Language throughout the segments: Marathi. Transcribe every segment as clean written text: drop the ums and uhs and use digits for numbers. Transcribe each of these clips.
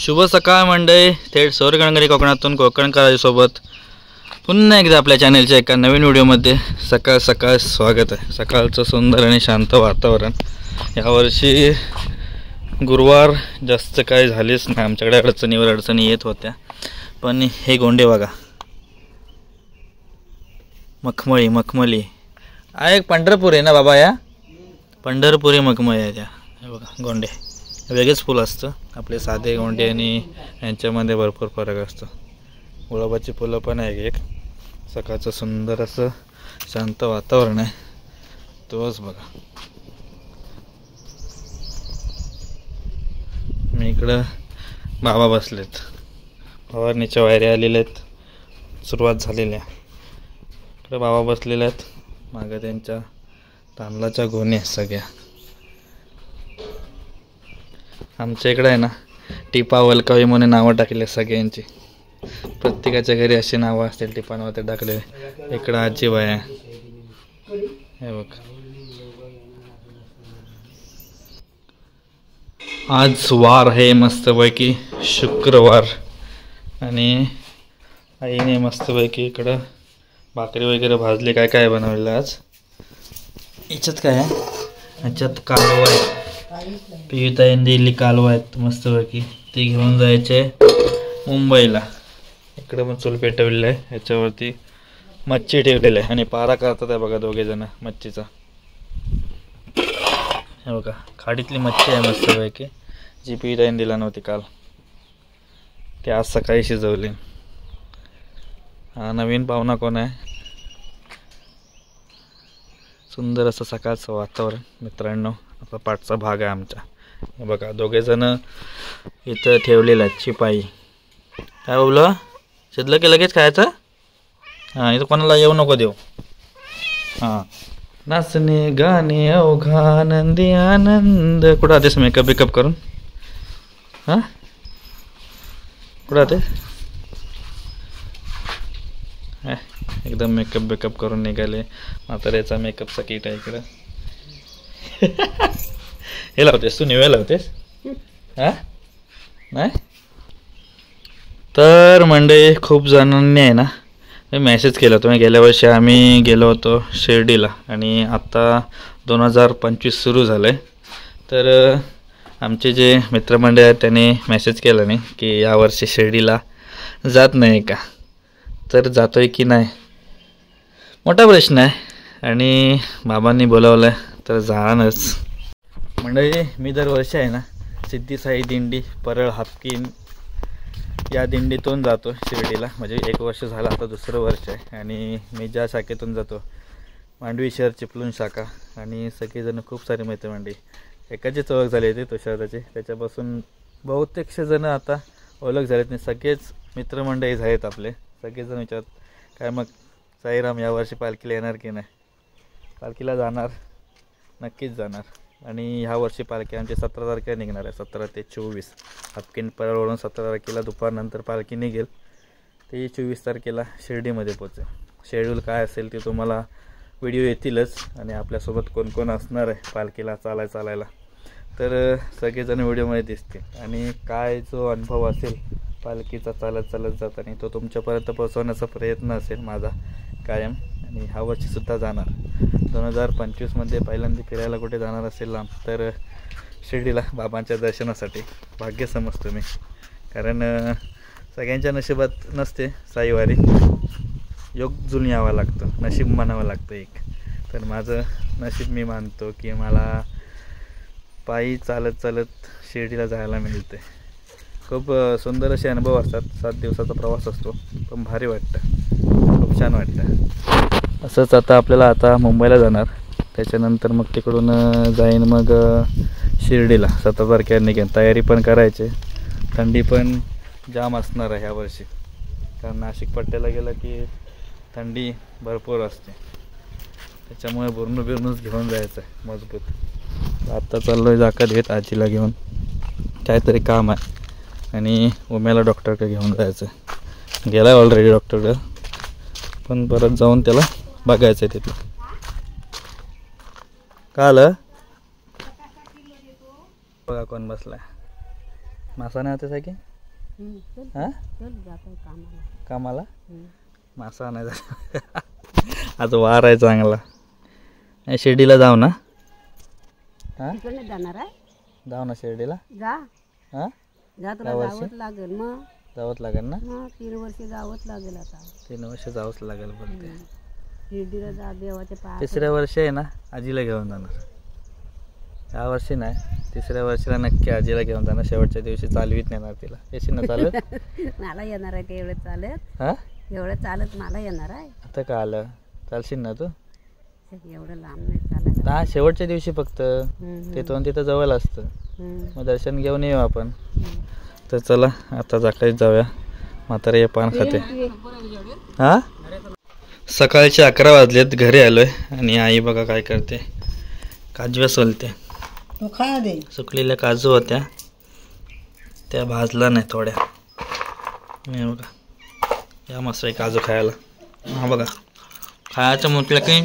शुभ सकाळ मंडळी, थेट सौरगणगरी कोकणातून कोकणकरांसोबत पुन्हा एकदा आपल्या चॅनलच्या एका नवीन व्हिडिओमध्ये सकाळ सकाळ स्वागत आहे। सकाळचं सुंदर आणि शांत वातावरण। यावर्षी गुरुवार जास्त काय झालेच नाही, आमच्याकडे अडचणी येत होत्या, पण हे गोंडे बघा, मखमली हा एक पंढरपूर आहे ना बाबा, या पंढरपुरी मखमली आहे त्या। हे बघा गोंडे वेगळेच फुल असतं, आपले साधे गोंडे आणि यांच्यामध्ये भरपूर फरक असतो। गुलाबाची फुलं पण आहे एक। सकाळचं सुंदर असं शांत वातावरण आहे, तोच बघा। मी इकडं बाबा बसलेत, फवारणीच्या वायऱ्या आलेल्या आहेत, सुरुवात झालेली आहे। इकडे बाबा बसलेले आहेत, मागं त्यांच्या तांदळाच्या गोण्या सगळ्या। आमच्या इकडे आहे ना टिपा वलकावी म्हणून नावं टाकले सगळ्यांची, प्रत्येकाच्या घरी अशी नावं असतील टिपांवरती टाकले। इकडं आजीबाई आहे, हे बघ। आज वार आहे मस्तपैकी शुक्रवार, आणि आईने मस्तपैकी इकडं भाकरी वगैरे भाजली। काय काय बनवलेलं आज याच्यात? काय आहे याच्यात? कालवा आहे, पियुताईने दिली कालवा आहेत मस्तपैकी, ते घेऊन जायचे मुंबईला। इकडे पण चूल पेटवलेलं आहे, ह्याच्यावरती मच्छी ठेवलेली आहे आणि पारा करतात आहे बघा दोघे जण मच्छीचा। हे बघा खाडीतली मच्छी आहे मस्तपैकी, जी पियुताईने दिला नव्हती काल, ते आज सकाळी शिजवली। हा नवीन पाहुणा कोण आहे? सुंदर असं सकाळचं वातावरण मित्रांनो, असा पाठचा भाग आहे आमचा। हे बघा दोघे जण इथं ठेवलेला आहे चिपाई। काय बोललं? शिजलं की लगेच खायचं? हां, इथं कोणाला येऊ नको देऊ। हां, नाचणे गाणे अवघा आनंदी आनंद। कुठं आतेस मेकअप बिकअप करून? हां, कुठं आते? एकदम मेकअप बेकअप करून निघाले। म्हाताऱ्याचा मेकअपचा किट आहे इकडं। हे लावतेस तू? निव्या लावतेस? हां नाही तर मंडळी, खूप जणांनी आहे ना मेसेज केला होता। गेल्या वर्षी आम्ही गेलो होतो शिर्डीला, आणि आत्ता 2025 सुरू झालं आहे। तर आमचे जे मित्रमंडळ आहेत त्यांनी मेसेज केला नाही की यावर्षी शिर्डीला जात नाही का, तर जातोय की नाही मोठा प्रश्न आहे, आणि बाबांनी बोलावलं आहे तर जाणारच। मंडळी मी दरवर्षी आहे ना सिद्धी-साई दिंडी, परळ, हापकीन या दिंडीतून जातो शिर्डीला। म्हणजे 1 वर्ष झालं, आता 2रं वर्ष आहे। आणि मी ज्या शाखेतून जातो, मांडवी शहर चिपळूण शाखा, आणि सगळेजण खूप सारे मित्रमंडळी एकाचीच ओळख झाली होती तुषारची, त्याच्यापासून बहुतेक जण आता ओळख झालीत नाही। सगळेच मित्रमंडळी आहेत आपले, सगळेजण विचारत काय मग साईराम यावर्षी पालखीला येणार की नाही? पालखीला जाणार, नक्कीच जाणार। आणि ह्या वर्षी पालखी आमची 17 तारखेला निघणार आहे, 17 ते 24। हापकीन परळवरून 17 तारखेला दुपारनंतर पालखी निघेल, ते 24 तारखेला शिर्डीमध्ये पोचेल। शेड्यूल काय असेल ते तुम्हाला व्हिडिओ येतीलच, आणि आपल्यासोबत कोण कोण असणार आहे पालखीला चालायला तर सगळेजण व्हिडिओमध्ये दिसतील। आणि काय जो अनुभव असेल पालखीचा चालत जाताना, तो तुमच्यापर्यंत पोहोचवण्याचा प्रयत्न असेल माझा कायम। आणि ह्या वर्षीसुद्धा जाणार, 2025मध्ये पहिल्यांदा फिरायला कुठे जाणार असेल लांब तर शिर्डीला बाबांच्या दर्शनासाठी। भाग्य समजतो मी, कारण सगळ्यांच्या नशिबात नसते साईवारी, योग जुळून यावं लागतं, नशीब मानावं लागतं एक। तर माझं नशीब मी मानतो की मला पायी चालत शिर्डीला जायला मिळते। खूप सुंदर असे अनुभव असतात, 7 दिवसाचा प्रवास असतो, पण भारी वाटतं, खूप छान वाटतं। असंच आता मुंबईला जाणार, त्याच्यानंतर मग तिकडून जाईन मग शिर्डीला 17 तारखेला निघेन। तयारी पण करायची, थंडी पण जाम असणार आहे ह्या वर्षी, कारण नाशिक पट्ट्याला गेलं की थंडी भरपूर असते, त्याच्यामुळे बिरणूच घेऊन जायचं आहे मजबूत। आत्ता चाललो आहे जाकत घेत आजीला घेऊन, काहीतरी काम आहे, आणि उम्याला डॉक्टरकडे घेऊन जायचं आहे। गेला आहे ऑलरेडी डॉक्टरकडे, पण परत जाऊन त्याला बघायचं आहे तिथलं। का आलं बघा कोण बसलाय, मासा नाही होते की हां कामाला मासा आणायचा आज वार आहे चांगला शिर्डीला जाऊ ना हां जाणार आहे जाऊ ना शिर्डीला जा हां जा तुला जावंच लागेल मग जावंच लागेल ना 3 वर्ष जावंच लागेल आता 3 वर्ष जावंच लागेल बोलते शिर्डीला जा देवाचे पाय 3ऱ्या वर्षी आहे ना आजीला घेऊन जाणार या वर्षी नाही 3ऱ्या वर्षीला नक्की आजीला घेऊन जाणार शेवटच्या दिवशी चालवीत नेणार तिला येशील ना चालत मला येणार आहे ते एवढं चालत हां एवढं चालत मला येणार आहे आता का आलं चालशील ना तू एवढं लांब नाही चालत हा शेवटच्या दिवशी फक्त तिथून तिथं जवळ असतं मग दर्शन घेऊन येऊ आपण तर चला आता जाकाळीत जाऊया म्हातारे हे पान खाते हां सकाळचे 11 वाजलेत घरी आलोय आणि आई बघा काय करते काजव्या सोलते खा दे सुकलेल्या काजू होत्या त्या भाजला नाही थोड्या हे बघा या मस्त आहे काजू खायला हा बघा खायचं म्हटलं की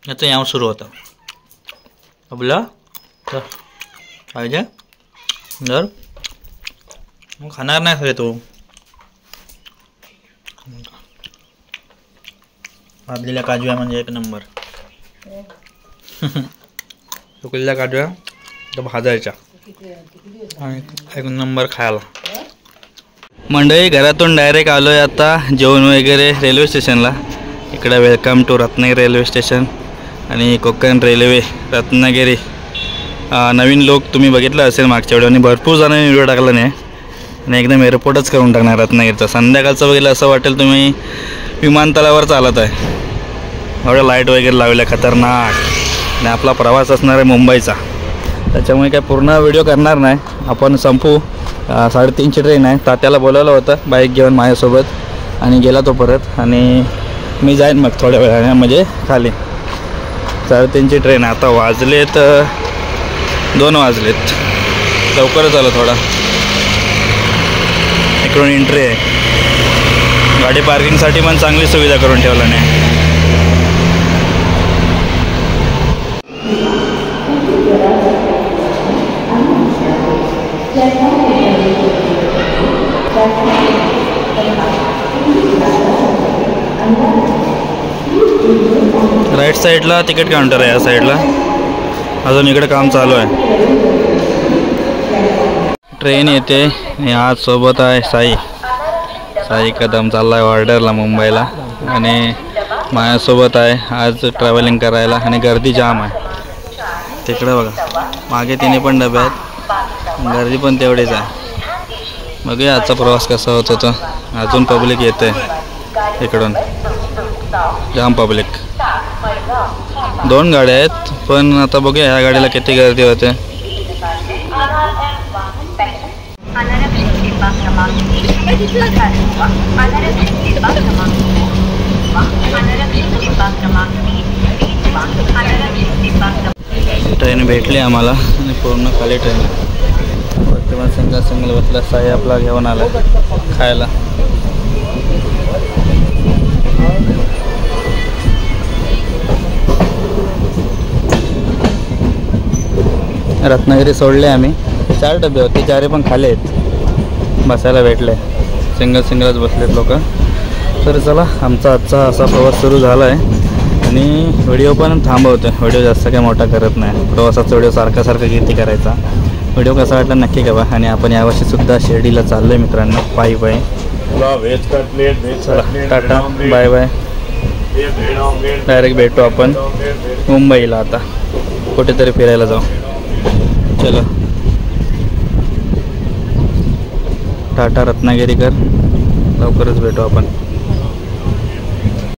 याचं याव सुरू होतं आपला पाहिजे जर मग खाणार नाही खरे तू भाजलेल्या काजव्या म्हणजे एक नंबर सुकलेल्या काजव्या तर भाजायच्या आणि एक नंबर खायला मंडळी घरातून डायरेक्ट आलो आहे आता जेवण वगैरे रेल्वे स्टेशनला इकडे welcome to Ratnagiri railway station आणि कोकण रेल्वे रत्नागिरी नवीन लोक तुम्ही बघितलं असेल मागच्या व्हिडिओ आणि भरपूर जणांनी व्हिडिओ टाकला नाही आणि एकदम एअरपोर्टच करून टाकणार रत्नागिरीचा संध्याकाळचं बघितलं असं वाटेल तुम्ही विमानतळावर चालत आहे एवढ्या लाईट वगैरे लावल्या खतरनाक आणि आपला प्रवास असणार आहे मुंबईचा त्याच्यामुळे काय पूर्ण व्हिडिओ करणार नाही आपण संपू 3:30ची ट्रेन आहे तात्याला बोलावलं होतं बाईक घेऊन माझ्यासोबत आणि गेला तो परत आणि मी जाईन मग थोड्या वेळाने म्हणजे खाली 3:30ची ट्रेन आहे आता वाजलेत 2 वाजलेत लवकरच आलं थोडा इकडून एंट्री आहे गाडी पार्किंगसाठी पण चांगली सुविधा करून ठेवला नाही राईट साईडला तिकीट काउंटर आहे या साईडला अजून इकडे काम चालू आहे ट्रेन येते आणि आज सोबत आहे साई कदम चालला आहे ऑर्डरला मुंबईला आणि माझ्यासोबत आहे आज ट्रॅव्हलिंग करायला आणि गर्दी जाम आहे तिकडे बघा मागे तिने पण डबे आहेत गर्दी पण तेवढीच आहे बघूया आजचा प्रवास कसा होत होता अजून पब्लिक येते इकडून जाम पब्लिक 2 गाड्या आहेत पण आता बघूया ह्या गाडीला किती गर्दी होते ट्रेन भेटली आम्हाला आणि पूर्ण खाली ट्रेन वर्तमान सिंगल बसला साई आपला घेऊन आला खायला रत्नागिरी सोडले आम्ही 4 डबे होते 4 पण खाले आहेत बसायला भेटले सिंगलच बसलेत लोक तर चला आमचा आजचा असा प्रवास सुरू झाला आहे आणि व्हिडिओ पण थांबवतो व्हिडिओ जास्त काय मोठा करत नाही प्रवासाचा व्हिडिओ सारखा किती करायचा व्हिडिओ कसा वाटला नक्की कळवा आणि आपण यावर्षीसुद्धा शिर्डीला चाललो आहे मित्रांनो पायी चला टाटा बाय बाय डायरेक्ट भेटू आपण मुंबईला आता कुठेतरी फिरायला जाऊ चलो टाटा रत्नागिरीकर लवकरच भेटू आपण